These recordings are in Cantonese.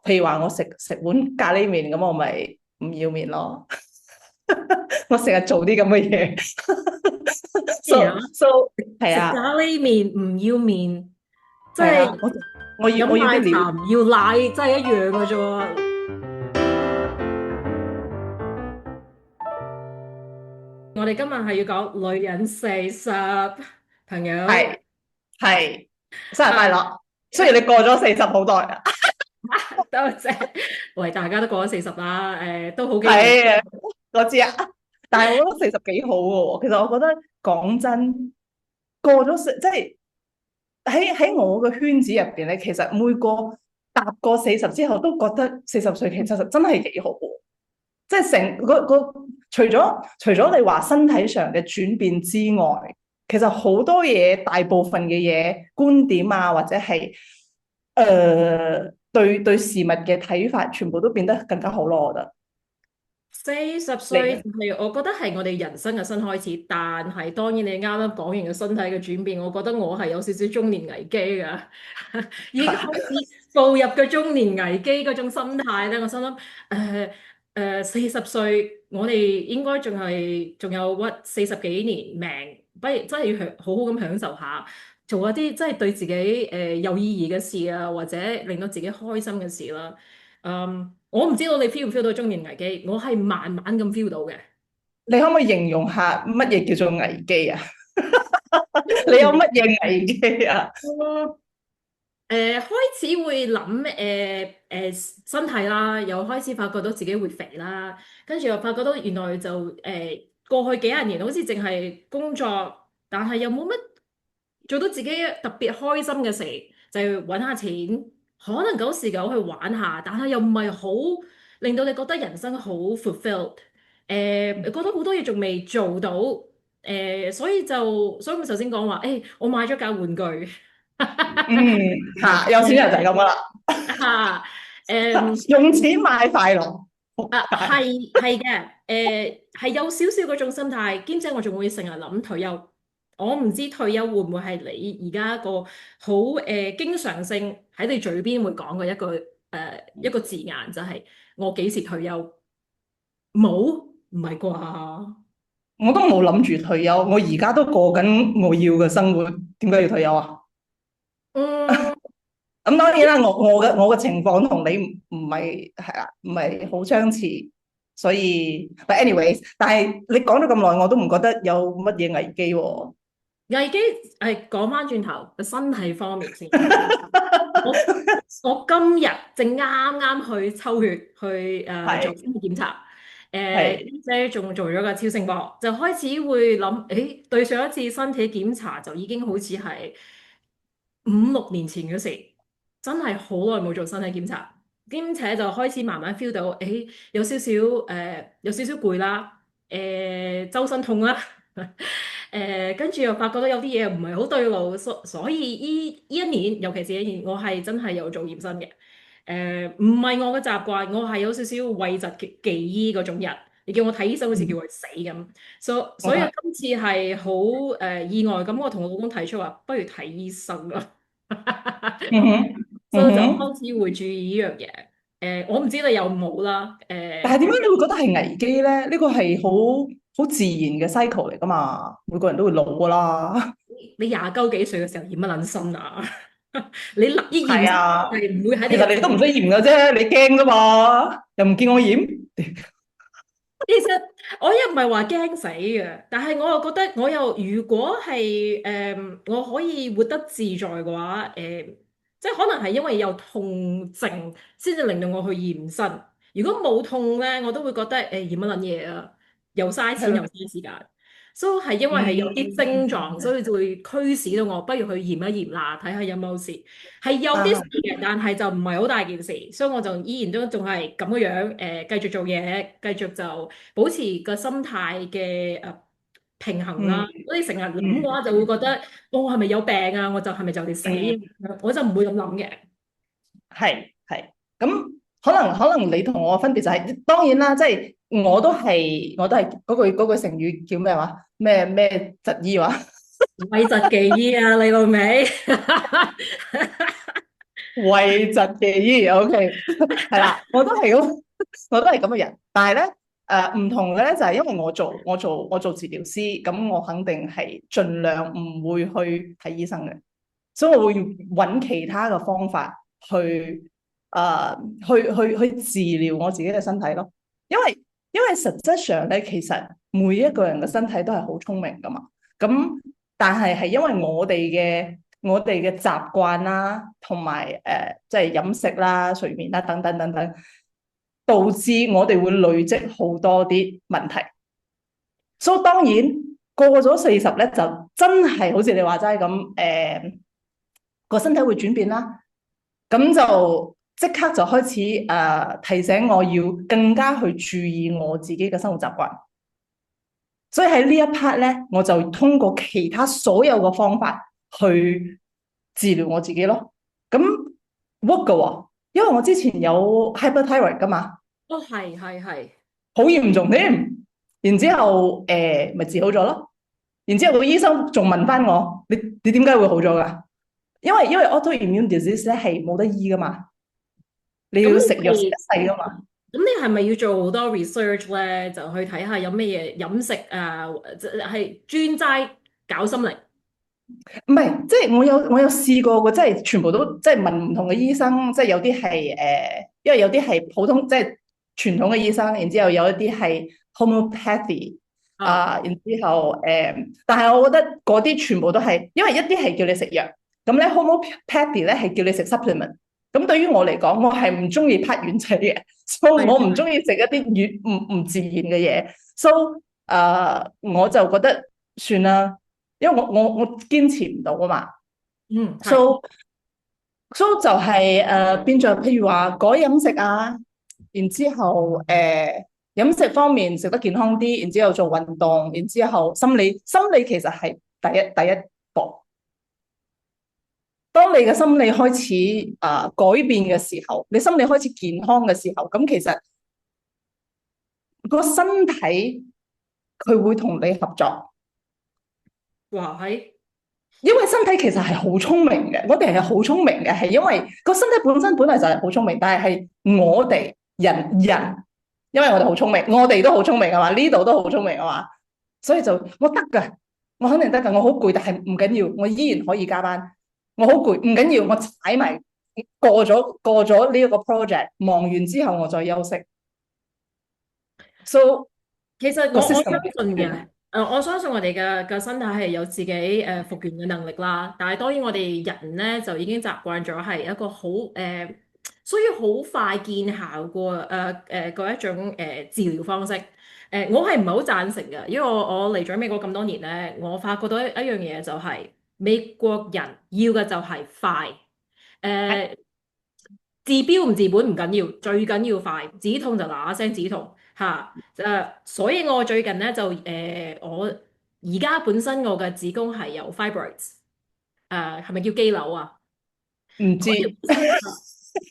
譬如話我食碗咖喱麵咁，我咪唔要面咯。我成日做啲咁嘅嘢咩啊？，so so 係啊食咖喱麵唔要面，即係啊，係我要啲飲奶茶料。唔要奶，真係一樣嘅啫喎。我哋今日係要講女人40，朋友。係係，生日快啊，樂！雖然你過咗40好耐啊，多謝。喂，大家都過咗40啦，都好幾年。係啊，我知啊，但係我覺得40幾好嘅喎。其實我覺得講真，過咗即係喺我嘅圈子入邊咧，其實每個踏過40之後，都覺得40歲其實真係幾好喎。即係除咗你話身體上嘅轉變之外，其實好多嘢，大部分嘅嘢觀點啊，或者係對事物嘅睇法，全部都變得更加好咯。我覺得40歲你係我覺得係我哋人生嘅新開始，但係當然你啱啱講完嘅身體嘅轉變，我覺得我係有少少中年危機㗎，已經開始步入嘅中年危機嗰種心態咧。我心諗40歲，我哋應該仲有40幾年命，不如真係要好好咁享受下，做一啲真係對自己有意義嘅事啊，或者令到自己開心嘅事啦。我唔知道你 feel 唔 feel 到中年危機，我係慢慢咁 feel 到嘅。你可唔可以形容下乜嘢叫做危機啊？你有中年乜嘢危機啊？嗯開始會諗身體啦，又開始發覺到自己會肥啦，跟住又發覺到原來就過去幾廿年好似淨係工作，但係又冇乜做到自己特別開心嘅事，就係揾下錢，可能久時久去玩下，但係又唔係好令到你覺得人生好 fulfilled。覺得好多嘢仲未做到，所以我首先講話，我買咗架玩具。嗯，有錢人就係咁噶啦，啊，誒用錢買快樂。係嘅，係有少少嗰種心態，兼且我仲會成日諗退休。我唔知退休會唔會係你而家一個好經常性喺你嘴邊會講嘅一個字眼，就係我幾時退休？冇，唔係啩？我都冇諗住退休，我而家都過緊我要嘅生活，點解要退休啊？嗯，咁當然啦，我嘅情況同你唔係好相似，所以，but anyways，但係你講咗咁耐，我都唔覺得有乜嘢危機喎。危機係講翻轉頭身體方面先。我我今日正啱啱去抽血去做係身體檢查，係，即係仲做咗個超聲波，就開始會諗，對上一次身體檢查就已經好似係5、6年前嘅事，真係好耐冇做身體檢查，兼且就開始慢慢 feel 到，有少少攰啦，周身痛啦。跟住又發覺到有啲嘢唔係好對路，所以依一年，尤其是一年，我係真係有做驗身嘅。唔係我嘅習慣，我係有少少諱疾忌醫嗰種人。你叫我睇醫生，好似叫嗯佢死咁。所以，OK，今次係好意外，咁我同我老公提出話，不如睇醫生啦。嗯哼，嗯所以就哼，開始會注意呢樣嘢。我唔知你有冇啦。但係點解你會覺得係危機咧？呢個係好自然嘅 cycle 嚟噶嘛，每個人都會老噶啦。你廿幾歲嘅時候驗乜撚身啊？你立啲驗身係啊，係唔會喺你其嘅實你都唔使驗噶啫，你驚噶嘛，又唔見我驗。其實我又唔係話驚死嘅，但係我又覺得我又如果係我可以活得自在嘅話，即係可能係因為有痛症先至令到我去驗身。如果冇痛咧，我都會覺得驗乜撚嘢啊，又嘥錢又係咯，嘥時間。所以係因為係有啲嗯，症狀，所以就會驅使到我不如去驗一驗啦，睇下有冇事。係有啲事啊，嘅，但係就唔係好大件事，所以我就依然都仲係咁嘅樣，繼續做嘢，繼續就保持個心態嘅平衡啦。嗯如果你成日諗嘅話，嗯，就會覺得我係咪有病啊？我就係咪就嚟死嗯，啊？我就唔會咁諗嘅。係，咁可能你同我分別就係，當然啦，即係我都係嗰句成語叫咩話？咩疾醫話？諱疾忌醫啊，你老味。諱疾忌醫，OK，係啦，我都係咁，我都係咁嘅人。但係咧，唔同嘅咧就係因為我做治療師，咁我肯定係盡量唔會去睇醫生嘅，所以我會揾其他嘅方法去去治療我自己嘅身體咯。因為實質上咧，其實每一個人嘅身體都係好聰明噶嘛。咁但係因為我哋嘅習慣啦，同埋即係飲食啦、睡眠啦等等等等，導致我哋會累積好多啲問題。所以當然過咗40咧，就真係好似你話齋咁，個身體會轉變啦。咁就即刻就開始提醒我要更加去注意我自己嘅生活習慣。所以喺呢一 part 咧，我就通過其他所有嘅方法去治療我自己咯。咁 work 嘅喎，因為我之前有 hyperthyroid 噶嘛，哦，係係係。好嚴重添。然之後咪治好咗咯。然之後個醫生仲問翻我：你點解會好咗㗎？因為 autoimmune disease 咧係冇得醫噶嘛，你咁要食藥食一你世噶嘛。咁你係咪要做好多 research 咧？就去睇下有咩嘢飲食啊，係專齋搞心靈。唔係，即係我有試過嘅，即係全部都即係問唔同嘅醫生，即係有啲係因為有啲係普通即係傳統嘅醫生，然之後有一啲係 homeopathy 啊，然之後但係我覺得嗰啲全部都係，因為一啲係叫你食藥，咁咧 homeopathy 咧係叫你食 supplement。咁對於我嚟講，我係唔中意拍丸仔嘅，所以我唔中意食一啲唔自然嘅嘢，所以我就覺得算啦。因為我堅持唔到啊嘛嗯，係。，so 就係變咗，譬如話改飲食啊，然之後飲食方面食得健康啲，然之後做運動，然之後心理其實係第一步。當你嘅心理開始改變嘅時候，你心理開始健康嘅時候，咁其實個身體佢會同你合作。哇，係。因為身體其實係好聰明嘅，我哋係好聰明嘅，係因為個身體本來就係好聰明，但係我哋人，因為我哋好聰明，我哋都好聰明啊嘛，呢度都好聰明啊嘛，所以就我得㗎，我肯定得㗎，我好攰，但係唔緊要，我依然可以加班。我好攰，唔緊要，我踩埋過咗呢一個 project，忙完之後我再休息。So 其實我個 相 system 信嘅，我相信我哋嘅身體係有自己復原嘅能力啦。但係當然我哋人咧就已經習慣咗係一個好需要好快見效過嗰一種治療方式。我係唔係好贊成嘅，因為我嚟咗美國咁多年咧，我發覺到一樣嘢就係、美國人要嘅就係快。誒、治標唔治本唔緊要，最緊要快，止痛就嗱嗱聲止痛嚇。所以我最近咧就我而家本身我嘅子宮係有 fibroids，係咪叫肌瘤啊？唔知嗰條醫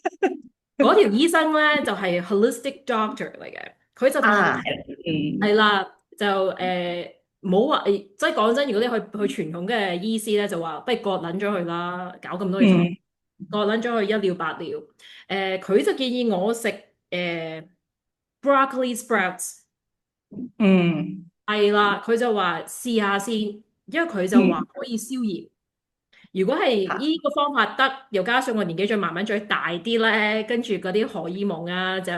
生嗰條醫生咧就係 holistic doctor 嚟嘅，佢就同我講係啦，就唔好話，即係講真，如果你去傳統嘅醫師咧，就話不如割撚咗佢啦，搞咁多嘢做乜？嗯割撚咗佢一了百了。佢就建議我食broccoli sprouts。嗯係啦，佢就話試下先，因為佢就話嗯可以消炎。如果係依個方法得，又加上我年紀再慢慢再大啲咧，跟住嗰啲荷爾蒙啊，就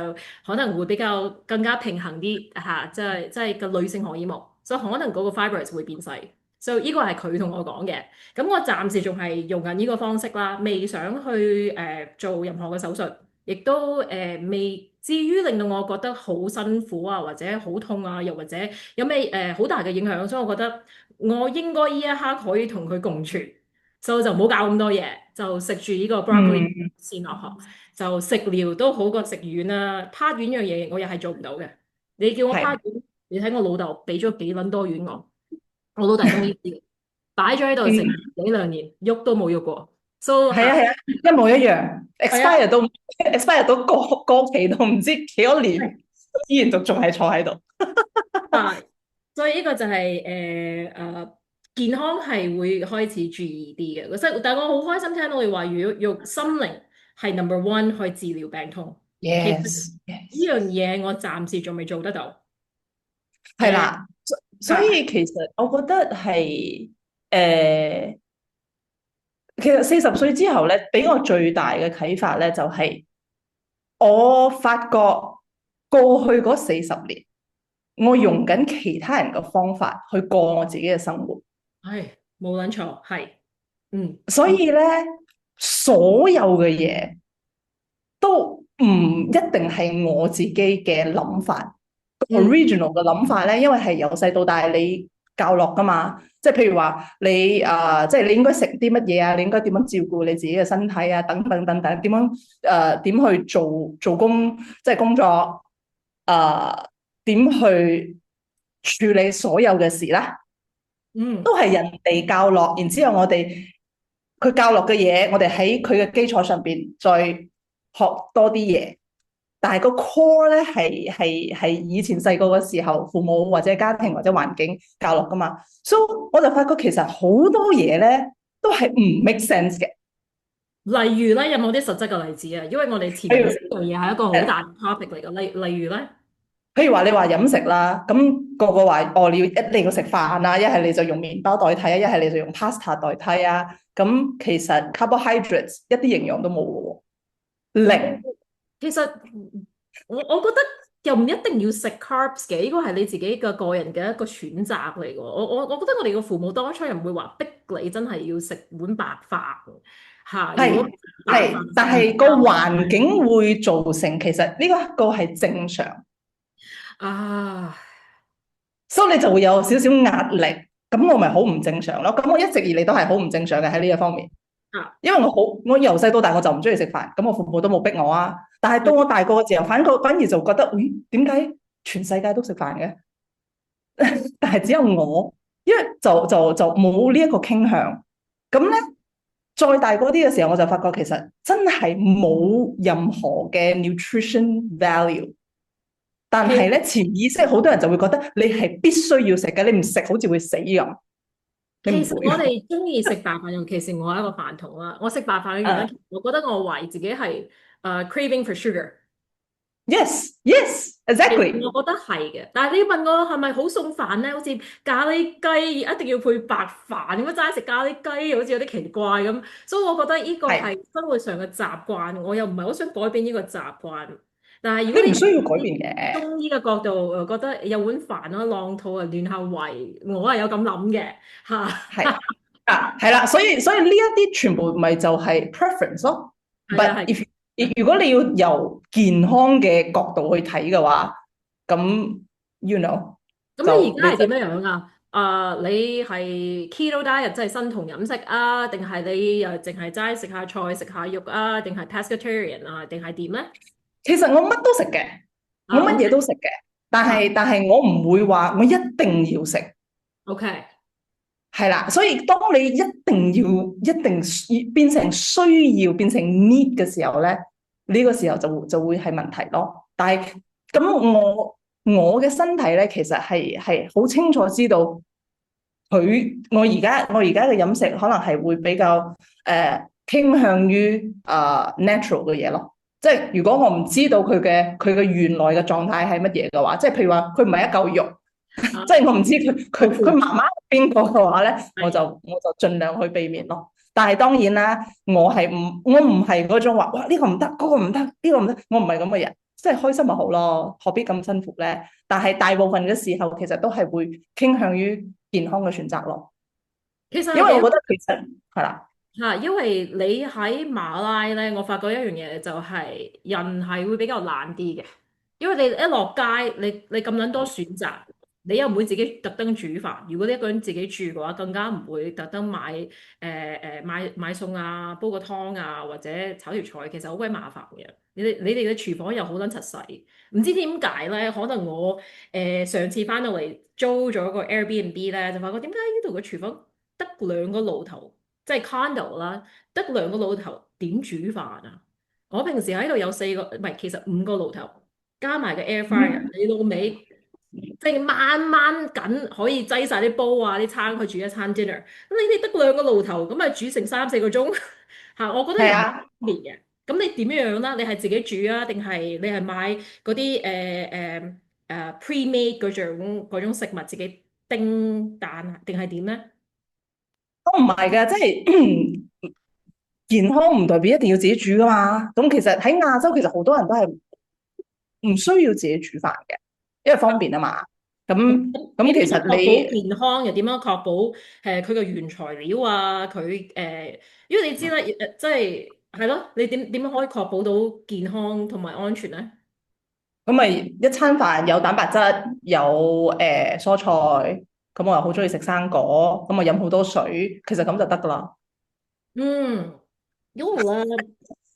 可能會比較更加平衡啲嚇，即係個女性荷爾蒙，所以可能嗰個 fibroids 會變細。所以呢個係佢同我講嘅。咁我暫時仲係用緊呢個方式啦，未想去做任何嘅手術，亦都未至於令到我覺得好辛苦啊，或者好痛啊，又或者有咩好大嘅影響。所以我覺得我應該呢一刻可以同佢共存。所以就唔好搞咁多嘢，就食住呢個 broccoli 嗯，先落學，就食療都好過食丸啦。趴丸樣嘢我又係做唔到嘅。你叫我趴丸，係你睇我老豆俾咗幾撚多丸我老豆係中醫師，擺咗喺度成嗯幾兩年，喐都冇喐過。So 嚇，係啊係啊，一模一樣係啊，，expire 到 expire 到過期到唔知幾多年，依然仲係坐喺度。啊，所以呢個就係健康係會開始注意啲嘅。但係我好開心聽到你話如果用心靈係 number one 去治療病痛。其實 Yes, 呢 yes，樣嘢我暫時仲未做得到。誒係啦，所嚇以其實我覺得係誒，其實40歲之後咧，俾我最大嘅啟發咧，就係我發覺過去嗰40年，我用緊其他人嘅方法去過我自己嘅生活，係冇撚錯，係嗯所以咧，所有嘅嘢都唔一定係我自己嘅諗法嗯，original 嘅諗法咧，因為係由細到大你教落噶嘛，即係譬如話你即係你應該食啲乜嘢啊，你應該點樣照顧你自己嘅身體啊，等等等等，點樣點去做工，即係工作，點去處理所有嘅事啦，嗯。都係人哋教落，然之後佢教落嘅嘢，我哋喺佢嘅基礎上邊再學多啲嘢。但係個 core 咧係以前細個嘅時候，父母或者家庭或者環境教落噶嘛，所以我就發覺其實好多嘢咧都係唔 make sense 嘅。例如咧，有冇啲實質嘅例子啊？因為我哋潛譬如意識呢樣嘢係一個好大嘅 topic 嚟嘅。例如咧，譬如話你話飲食啦，咁個個話哦，你要一定要食飯啊，一係你就用麵包代替啊，一係你就用 pasta 代替啊。咁其實 carbohydrates 一啲營養都冇嘅喎，零。其實我覺得又唔一定要食 carbs 嘅，呢個係你自己嘅個人嘅一個選擇嚟嘅。我覺得我哋嘅父母當初又唔會話逼你真係要食碗白飯嚇。如果係白飯係，但係個環境會造成，其實呢一個係正常，啊，所以你就會有少少壓力。咁我咪好唔正常咯。咁我一直以嚟都係好唔正常嘅喺呢一方面，啊因為我由細到大我就唔中意食飯，咁我父母都冇逼我啊。但係到我大個嘅時候，反而就覺得，咦，點解全世界都食飯嘅？但係只有我，因為就冇呢一個傾向。咁咧，再大嗰啲嘅時候，我就發覺其實真係冇任何嘅 nutrition value。但係咧，潛意識好多人就會覺得你係必須要食嘅，你唔食好似會死咁。你唔會其實我哋中意食白飯，尤其是我係一個飯桶啦。我食白飯嘅原因，啊我覺得我懷疑自己係craving for sugar。？Yes, yes, 其實 exactly。我覺得係嘅，但係你問我係咪好餸飯咧？好似咖喱雞一定要配白飯，點解齋食咖喱雞好似有啲奇怪咁？所以我覺得呢個係係，生活上嘅習慣，我又唔係好想改變呢個習慣。但係如果你你唔需要改變嘅。中醫嘅角度，我覺得有碗飯咯，浪肚啊，暖下胃，我係有咁諗嘅嚇。係係啦，所以呢一啲全部咪就係 preference 咯。係啊，But 係。如果你要由健康嘅角度去睇嘅話，咁 you know 咁你就你就而家係點樣樣啊？你係 keto diet 即係生酮飲食啊，定係你又淨係齋食下菜食下肉啊，定係 pescatarian 啊，定係點咧？其實我乜都食嘅，我乜嘢，OK，都食嘅，但係啊但係我唔會話我一定要食。，OK，係啦，所以當你一定要變成需要變成 need 嘅時候咧，呢個時候就會係問題咯。但係咁我嘅身體咧，其實係好清楚知道我而家嘅飲食可能係會比較傾向於natural 嘅嘢咯。即係如果我唔知道佢嘅原來嘅狀態係乜嘢嘅話，即係譬如話佢唔係一嚿肉。啊，即係我唔知佢媽媽係邊個嘅話咧，我就係我就盡量去避免咯。但係當然啦，我唔係嗰種話，哇呢個唔得，嗰個唔得，呢個唔得，我唔係咁嘅人，即係開心咪好咯，何必咁辛苦咧？但係大部分嘅時候，其實都係會傾向於健康嘅選擇咯，其實係嘅。因為我覺得其實係啦，嚇，因為你喺馬拉咧，我發覺一樣嘢就係人係會比較懶啲嘅，因為你一落街，你咁撚多選擇，你又唔會自己特登煮飯。如果你一個人自己住嘅話，更加唔會特登買餸啊，煲個湯啊，或者炒條菜，其實好鬼麻煩嘅。你哋嘅廚房又好撚柒細，唔知點解咧？可能我上次翻到嚟租咗個 Airbnb 咧，就發覺點解呢度嘅廚房得兩個爐頭？即係 condo 啦，得兩個爐頭點煮飯啊？我平時喺度有4個，唔係，其實5個爐頭，加埋個 air fryer，嗯，你老味，即係掹掹緊可以擠晒啲煲啊啲餐去煮一餐 dinner。咁你哋得兩個爐頭，咁啊煮成3、4個鐘嚇，我覺得又唔方係啊。便嘅。咁你點樣樣啦？你係自己煮啊，定係你係買嗰啲pre-made 嗰種食物自己叮蛋啊？定係點咧？都唔係嘅，即係健康唔代表一定要自己煮噶嘛。咁其實喺亞洲，其實好多人都係唔需要自己煮飯嘅，因為方便啊嘛。咁咁其實你點樣確保你健康？又點樣確保佢個原材料啊？因為你知啦，即係咯，你點樣可以確保到健康同埋安全咧？咁咪一餐飯有蛋白質，有蔬菜，咁我又好中意食生果，咁我飲好多水，其實咁就得噶啦，嗯，因為咧，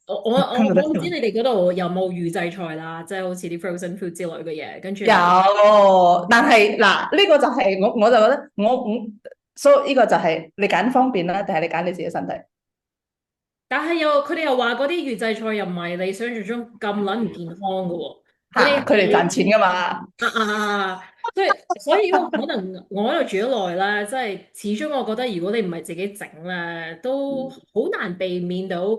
我咁就得噶啦。唔知你哋嗰度有冇預製菜啦，即係好似啲 frozen food 之類嘅嘢，跟住有，係。但係嗱，呢個就係我就覺得所以呢個就係你揀方便啦，定係你揀你自己身體？但係佢哋又話嗰啲預製菜又唔係你想象中咁撚唔健康嘅喎，佢哋嚇，佢哋賺錢噶嘛。所以可能我喺度住咗耐咧，即係始終我覺得如果你唔係自己整咧，都好難避免到油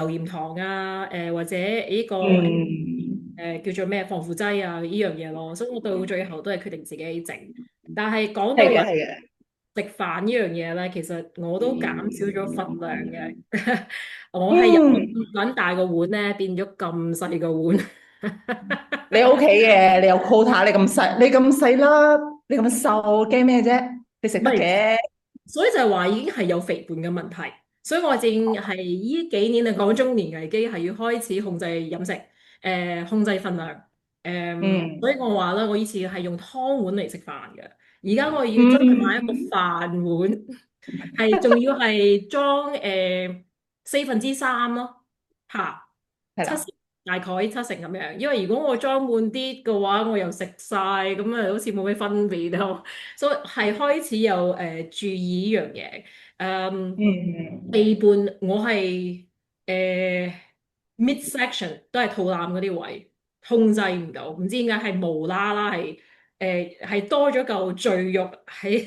鹽糖啊，或者呢個嗯，叫做咩防腐劑啊呢樣嘢咯，所以我到最後都係決定自己整。但係講到嚟係嘅，係嘅。食飯呢樣嘢咧，其實我都減少咗份量嘅。我係由嗯，咁撚大個碗咧變咗咁細個碗。你 OK 嘅，你有 quota，你咁細粒，你咁瘦，驚咩啫？你食唔係，得嘅。所以就係話已經係有肥胖嘅問題，所以我正係呢幾年嚟講中年危機，係要開始控制飲食，控制份量，所嗯以我話啦，我以前係用湯碗嚟食飯嘅，而家我要真係買一個嗯，飯碗，係仲要係裝3/4咯，嚇。七成，係啦。大概七成咁樣。因為如果我裝滿啲嘅話，我又食晒，咁啊好似冇咩分別咯。所以係開始有注意呢樣嘢。嗯地半我係誒 mid section 都係肚腩嗰啲位控制唔到，唔知點解係無啦啦係多咗嚿贅肉喺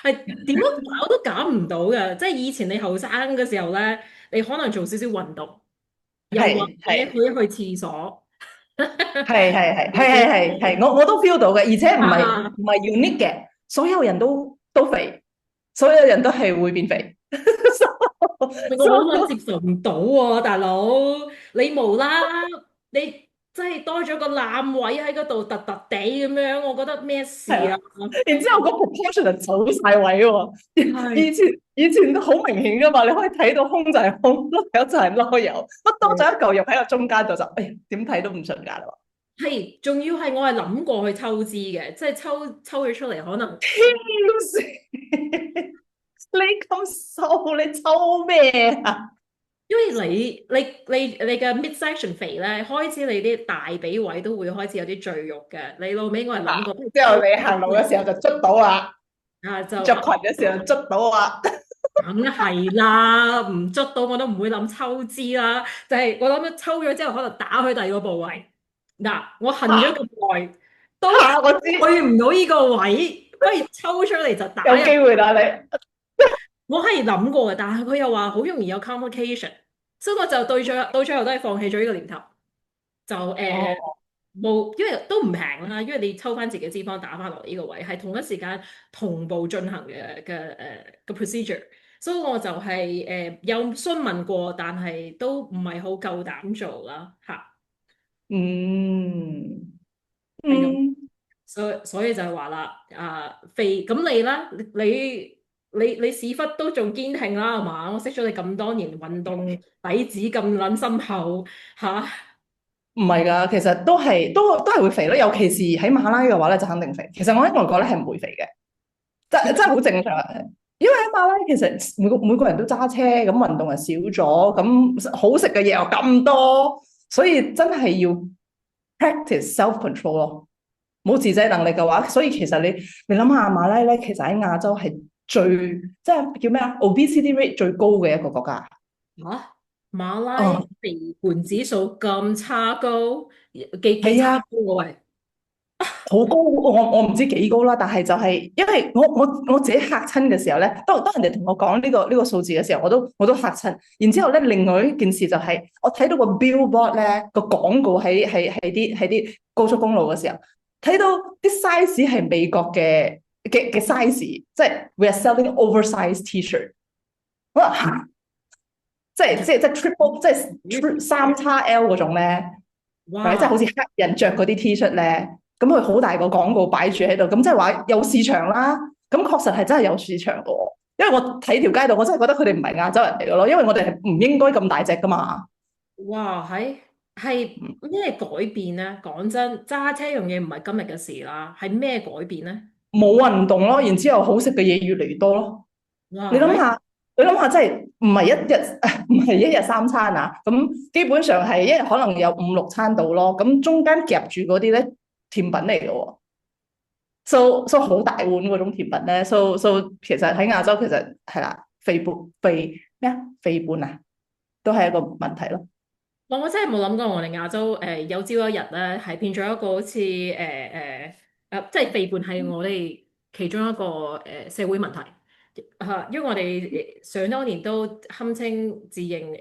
係點樣搞都搞唔到嘅。即係以前你後生嘅時候咧，你可能做少少運動。又或者係係去廁所，係，我都 feel 到嘅，而且唔係啊，唔係 unique 嘅，所有人都肥，所有人都係會變肥。我好撚接受唔到喎，大佬，你無啦啦，你真係多咗個攬位喺嗰度，突突地咁樣，我覺得咩事係啦，啊？然之後個 proportion 就走晒位喎。以係前以前都好明顯噶嘛，你可以睇到胸就係胸，籮柚就係籮柚，乜多咗一嚿肉喺個中間度就，哎呀，點睇都唔順眼啦。係，仲要係我係諗過去抽脂嘅，即係抽咗出嚟可能。黐線，你咁瘦，你抽咩啊？因為你嘅 midsection 肥咧，開始你啲大髀位都會開始有啲赘肉嘅。你老尾我係諗過都係之後抽你行路嘅時候就捽到啦，啊，就着裙嘅時候捽到啦。梗係啦，唔捉到我都唔會諗抽脂啦。就係、我諗抽咗之後，可能打去第二個部位。嗱，我恨咗咁耐，都嚇，我知去唔到呢個位，不如抽出嚟就打有入。機會啦，你我係諗過嘅，但係佢又話好容易有 complication，所以我就到最後都係放棄咗呢個念頭。就哦，冇，因為都唔平啦，因為你抽翻自己脂肪打翻落呢個位，係同一時間同步進行嘅 procedure，所以我就係有詢問過，但係都唔係好夠膽做啦，嚇，嗯係咁，嗯，所以就係話啦，肥咁你啦，你屎忽都仲堅挺啦，係嘛？我識咗你咁多年，運動底子咁撚深厚嚇。唔係㗎，其實都係會肥咯，尤其是喺馬拉嘅話咧，就肯定肥。其實我喺外國咧係唔會肥嘅，真係好正常嘅。因為喺馬拉其實每個人都揸車，咁運動又少咗，咁好食嘅嘢又咁多，所以真係要 practice self control 咯。冇自制能力嘅話，所以其實你諗下馬拉咧，其實喺亞洲係即係叫咩啊？obesity rate 最高嘅一個國家。嚇，馬拉哦，肥胖指數咁差高，幾係啊，差高啊喂！好高，我唔知幾高啦，但係就係因為我自己嚇親嘅時候咧，當人哋同我講呢個數字嘅時候，我都嚇親。然之後咧，另外一件事就係、我睇到個 billboard 咧個廣告喺啲高速公路嘅時候，睇到啲 size 係美國嘅 size，即係 we are selling oversized T-shirt。我話嚇，即係 triple，即係三叉 L 嗰種咧。係即係好哇！似黑人着嗰啲 T 恤咧，咁佢好大個廣告擺住喺度，咁即係話有市場啦。咁確實係真係有市場嘅喎，因為我睇條街度，我真係覺得佢哋唔係亞洲人嚟嘅咯，因為我哋係唔應該咁大隻噶嘛。哇！係咩改變咧？講真，揸車樣嘢唔係今日嘅事啦，係咩改變咧？冇運動咯，然之後好食嘅嘢越嚟越多咯。你哇！諗下，你諗下，真係唔係一日唔係一日三餐啊？咁基本上係一日可能有五六餐到咯。咁中間夾住嗰啲咧，甜品嚟嘅喎。so 好大碗嗰種甜品咧，so 其實喺亞洲其實係啦，肥胖啊，都係一個問題咯。我真係冇諗過我哋亞洲有朝一日咧係變咗一個好似即係肥胖係我哋其中一個社會問題因為我哋想當年都堪稱自認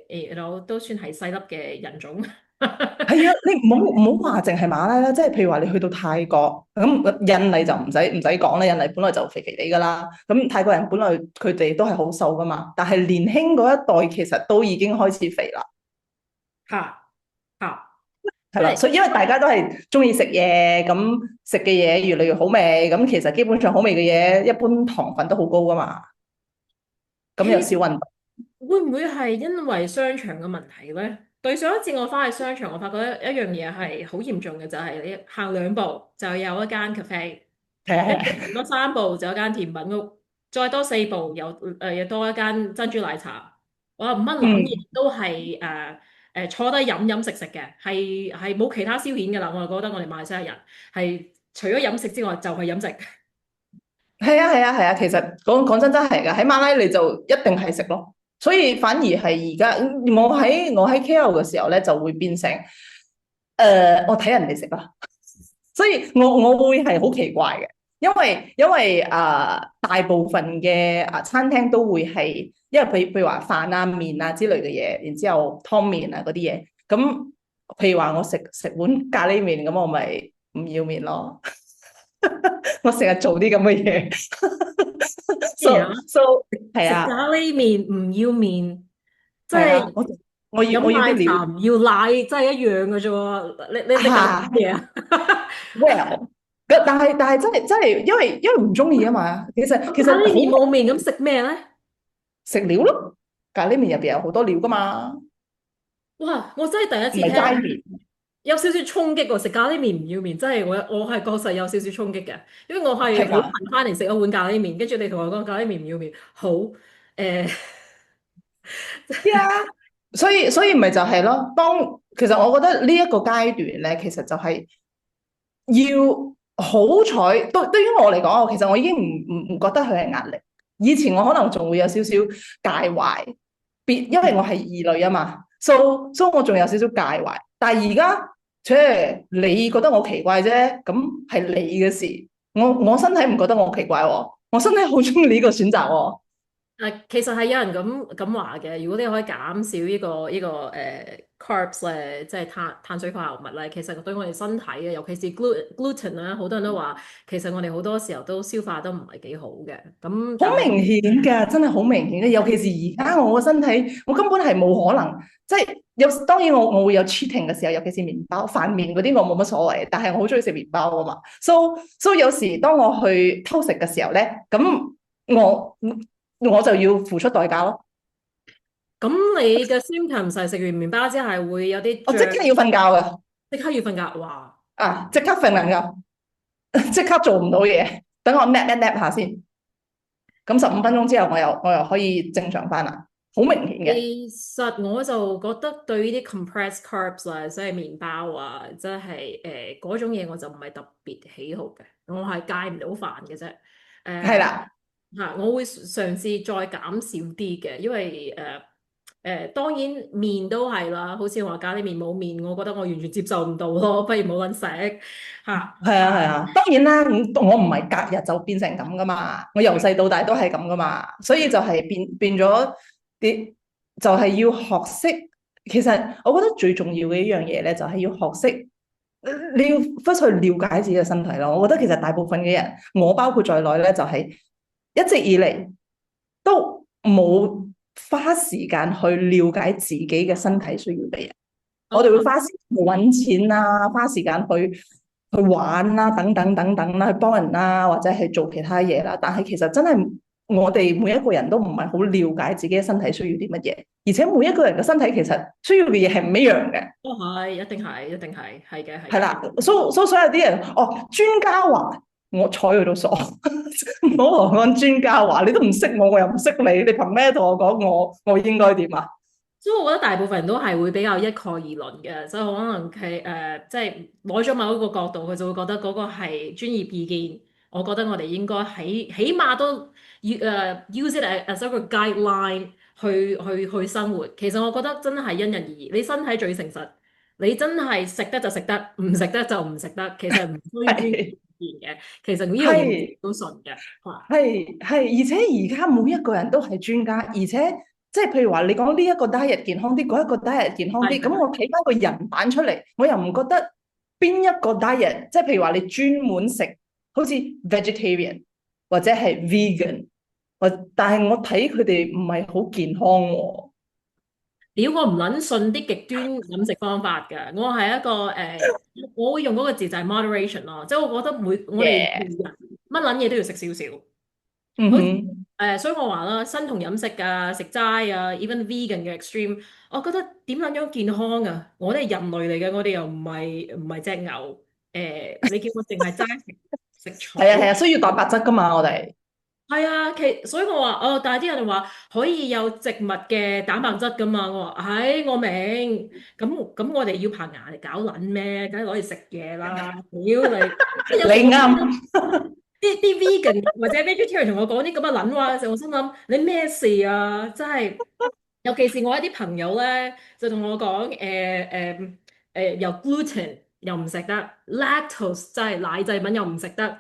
都算係細粒嘅人種。係啊，你唔好話淨係馬拉啦，即係譬如話你去到泰國咁，印尼就唔使講啦，印尼本來就肥肥地噶啦。咁泰國人本來佢哋都係好瘦噶嘛，但係年輕嗰一代其實都已經開始肥啦。嚇嚇，係啦，即係所以因為大家都係中意食嘢，咁食嘅嘢越嚟越好味，咁其實基本上好味嘅嘢，一般糖分都好高噶嘛，咁又少運動。會唔會係因為商場嘅問題咧？對上一次我翻去商場，我發覺一樣嘢係好嚴重嘅，就係你行兩步就有一間 cafe，係啊係跟住啊，行多三步就有一間甜品屋，再多四步又多一間珍珠奶茶。我話唔乜諗嗯，嘢都係坐低飲飲食食嘅，係冇其他消遣嘅啦。我就覺得我哋馬來西亞人係除咗飲食之外就係飲食。係啊係啊係啊，其實講真真係㗎，喺馬拉你就一定係食咯，所以反而係而家我喺 KL 嘅時候咧，就會變成我睇人哋食啦。所以我會係好奇怪嘅，因為大部分嘅餐廳都會係，因為譬如話飯啊麵啊之類嘅嘢，然之後湯麵啊嗰啲嘢，咁譬如話我食碗咖喱麵，咁我咪唔要麵咯。我成日做啲咁嘅嘢咩啊？，so 係啊食咖喱麵唔要麵，即係啊，係我要啲飲奶茶料唔要奶，真係一樣嘅啫喎。你搞乜啊嘢啊？，well，但係真係因為唔中意啊嘛，其實咖喱麵好冇麵咁食咩咧？食料咯，咖喱麵入邊有好多料噶嘛，哇！我真係第唔係一次聽，齋麵，有少少衝擊喎。食咖喱麵唔要麵，真係我係確實有少少衝擊嘅，因為我係好係㗎，頻翻嚟食一碗咖喱麵，跟住你同我講咖喱麵唔要麵，好啊，所以咪就係咯，其實我覺得呢一個階段咧，其實就係要好彩，對於我嚟講，其實我已經唔覺得佢係壓力。以前我可能仲會有少少介懷，因為我係異類啊嘛，so 我仲有少少介懷。但係而家，你覺得我奇怪啫，咁係你嘅事。我身體唔覺得我奇怪喎，我身體好中意呢個選擇喎。其實係有人咁話嘅，如果你可以減少呢個carbs 咧，即係碳水化合物咧，其實對我哋身體嘅，尤其是 gluten 啦，好多人都話，其實我哋好多時候都消化得唔係幾好嘅。咁但係好明顯㗎，真係好明顯嘅。尤其是而家我個身體，我根本係冇可能，即係當然我會有 cheating 嘅時候，尤其是麵包、飯麵嗰啲我冇乜所謂，但係我好中意食麵包啊嘛。So 有時當我去偷食嘅時候咧，咁我就要付出代價咯。咁你嘅 symptom 係食完麵包之後係會有啲脹，我即刻要瞓覺㗎，即刻要瞓覺。哇！即刻瞓緊覺，即刻做唔到嘢，等我 nap 下先。咁15分鐘之後，我又可以正常翻啦，好明顯嘅。其實我就覺得對呢啲 compressed carbs 啊，即係麵包啊，即係嗰種嘢我就唔係特別喜好嘅，我係戒唔到飯嘅啫。誒、係啦，我會嘗試再減少啲嘅，因為當然麵都係啦，好似我話咖喱麵冇麵，我覺得我完全接受唔到咯，不如冇撚食嚇。係啊係啊，當然啦，我唔係隔日就變成咁噶嘛，我由細到大都係咁噶嘛，所以就係變咗啲，就係要學識。其實我覺得最重要嘅一樣嘢咧，就係要學識，你要 first 去了解自己嘅身體咯。我覺得其實大部分嘅人，我包括在內咧，就係一直以嚟都冇花時間去了解自己嘅身體需要嘅嘢。我哋會花時間去揾錢啦，花時間去玩啦，等等等等啦，去幫人啦，或者係做其他嘢啦。但係其實真係我哋每一個人都唔係好了解自己嘅身體需要啲乜嘢，而且每一個人嘅身體其實需要嘅嘢係唔一樣嘅。都係，一定係，一定係，係嘅，係嘅。係啦，所以有啲人哦，專家話我睬佢都傻，唔好同我講專家話，你都唔識我，我又唔識你，你憑咩同我講我應該點啊？所以我覺得大部分人都係會比較一概而論嘅，所以可能佢即係攞咗某一個角度，佢就會覺得嗰個係專業意見。我覺得我哋應該起碼都要use it as 一個 guideline 去生活。其實我覺得真係因人而異，你身體最誠實，你真係食得就食得，唔食得就唔食得。其實唔需要專業係意見嘅，其實呢樣嘢我係都信嘅。嚇，係，而且而家每一個人都係專家，而且即係譬如話你講呢一個 diet 健康啲，嗰一個 diet 健康啲，咁係係我睇翻個人版出嚟，我又唔覺得邊一個 diet，即係譬如話你專門食好似 vegetarian 或者係 vegan，但係我睇佢哋唔係好健康喎。屌，我唔撚信啲極端飲食方法㗎，我係一個我會用嗰個字就係 moderation 咯，即係我覺得我哋每 Yeah，人乜撚嘢都要食少少，好似嗯哼，所以我話啦，生酮飲食啊，食齋啊，even vegan 嘅 extreme，我覺得點撚樣健康啊？我哋係人類嚟嘅，我哋又唔係隻牛，你叫我淨係齋食草。係啊係啊，需要蛋白質噶嘛，我哋係啊，所以我話哦，但係啲人話可以有植物嘅蛋白質噶嘛，我話唉，我明，咁我哋要棚牙嚟搞撚咩？梗係攞嚟食嘢啦！屌你，即係有時我聽到你啱，啲 vegan 或者 vegetarian 同我講啲咁嘅撚話嘅時候，我心諗你咩事啊？真係，尤其是我一啲朋友咧，就同我講又 gluten 又唔食得，lactose 即係奶製品又唔食得，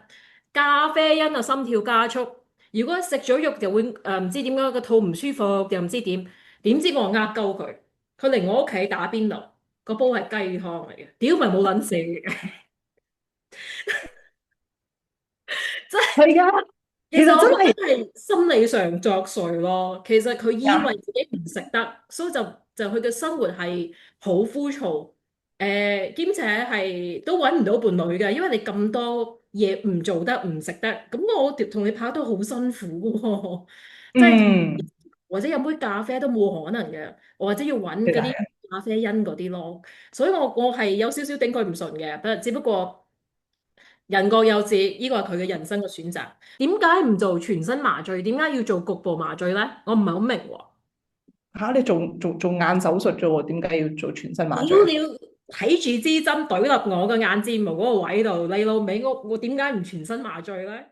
咖啡因啊心跳加速。如果食咗肉就會唔知點解個肚唔舒服，又唔知點，點知我呃鳩佢，佢嚟我屋企打邊爐，個煲係雞湯嚟嘅，屌咪冇撚死嘅，即係係噶，其其實我覺得實真係係心理上作祟咯。其實佢以為啱，自己唔食得，所以就佢嘅生活係好枯燥，兼且係都揾唔到伴侶嘅，因為你咁多嘢唔做得唔食得，咁我同你拍都好辛苦喎，即係嗯，或者飲杯咖啡都冇可能嘅，或者要揾嗰啲其實係啊，咖啡因嗰啲咯，所以我係有少少頂佢唔順嘅，不過只不過人各有志，呢個係佢嘅人生嘅選擇。點解唔做全身麻醉？點解要做局部麻醉咧？我唔係好明喎。嚇你做眼手術啫喎，點解要做全身麻醉啊？屌你睇住支針懟入我嘅眼睫毛嗰個位度，你老味我點解唔全身麻醉咧？